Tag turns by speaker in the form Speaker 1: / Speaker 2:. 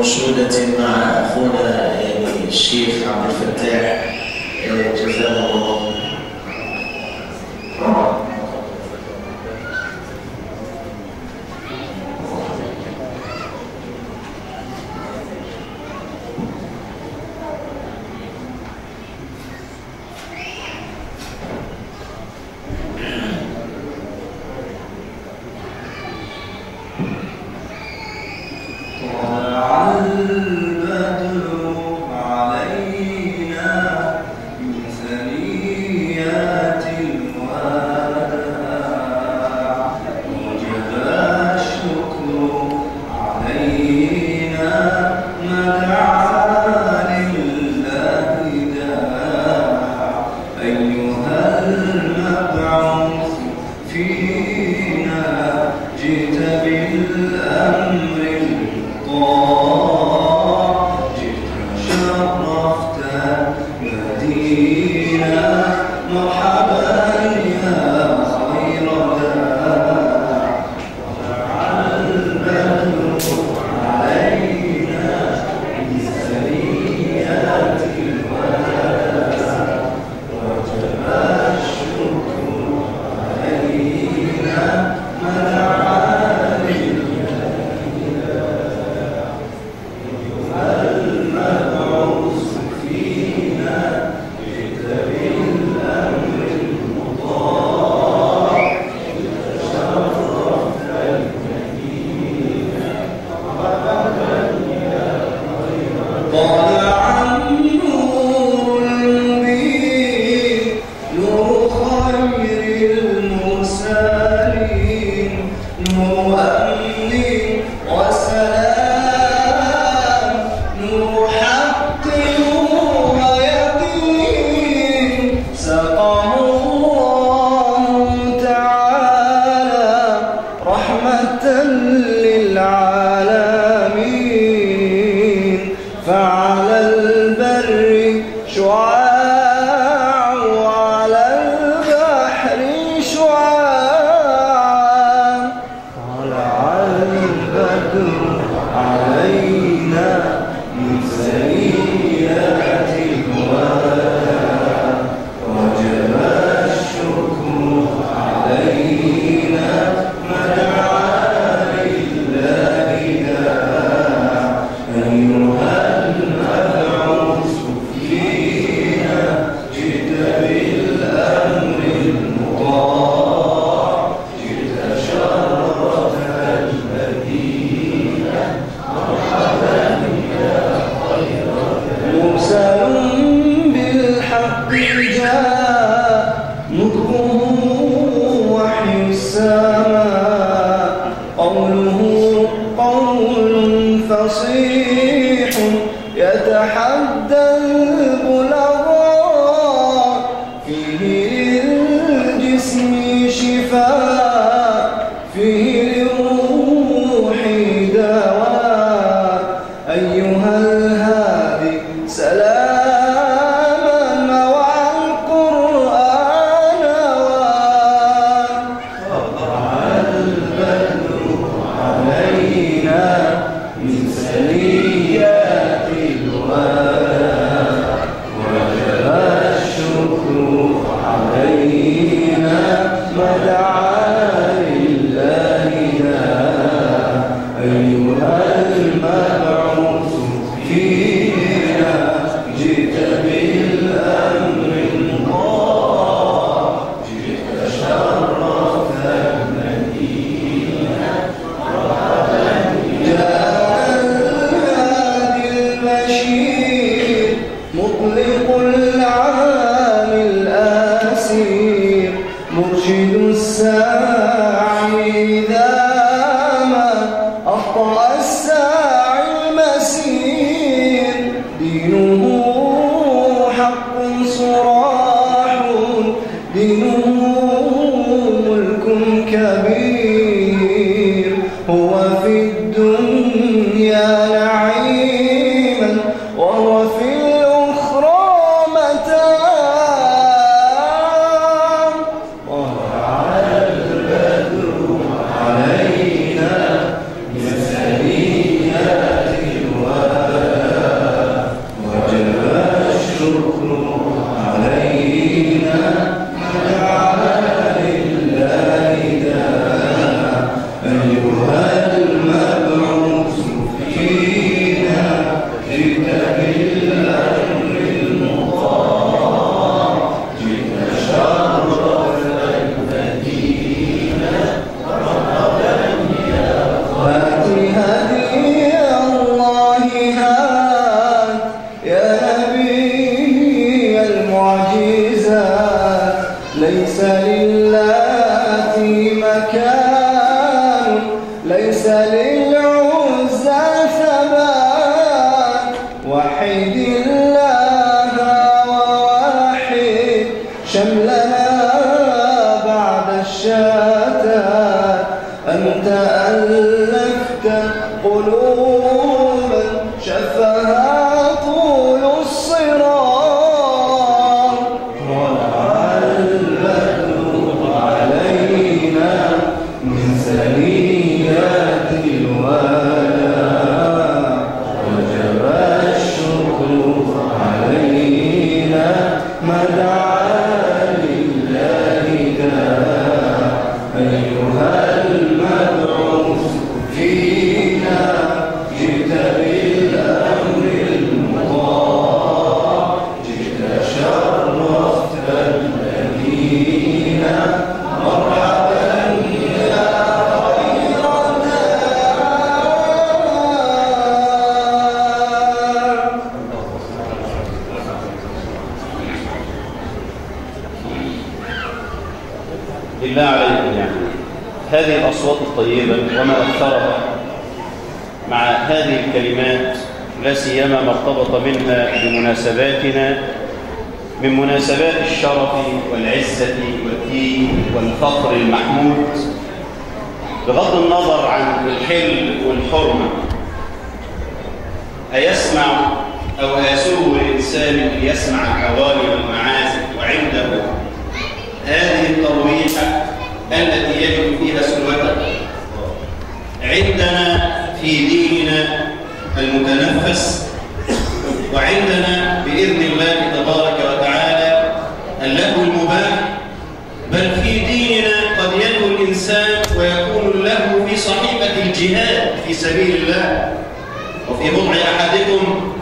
Speaker 1: منشودة مع أخونا الشيخ عبد الفتاح جزاه الله.
Speaker 2: علينا بسريات الوالد ليس للعزى ثبات وحد الله وواحد شملنا بعد الشتات أنت ألفت قلوبا شفها طول الصراط طلع البدر علينا من ثنيات الوداع وجب الشكر علينا ما دعا لله داع أيها المبعوث فينا جئت بالأمر المطاع جئت شرفت المدينة مرحبا يا خير
Speaker 3: بالله عليكم يعني هذه الأصوات الطيبة وما أكثرها مع هذه الكلمات لا سيما ما ارتبط منها بمناسباتنا من مناسبات الشرف والعزة والدين والفخر المحمود بغض النظر عن الحل والحرمة. أيسمع أو أيسوء الإنسان أن يسمع الأغاني والمعازف وعنده هذه الترويحة التي يجد فيها سلوته؟ عندنا في ديننا المتنفس وعندنا بإذن الله تبارك وتعالى اللهو المباح، بل في ديننا قد يلهو الإنسان ويكون اللهو في صحيفة الجهاد في سبيل الله. وفي بضع أحدكم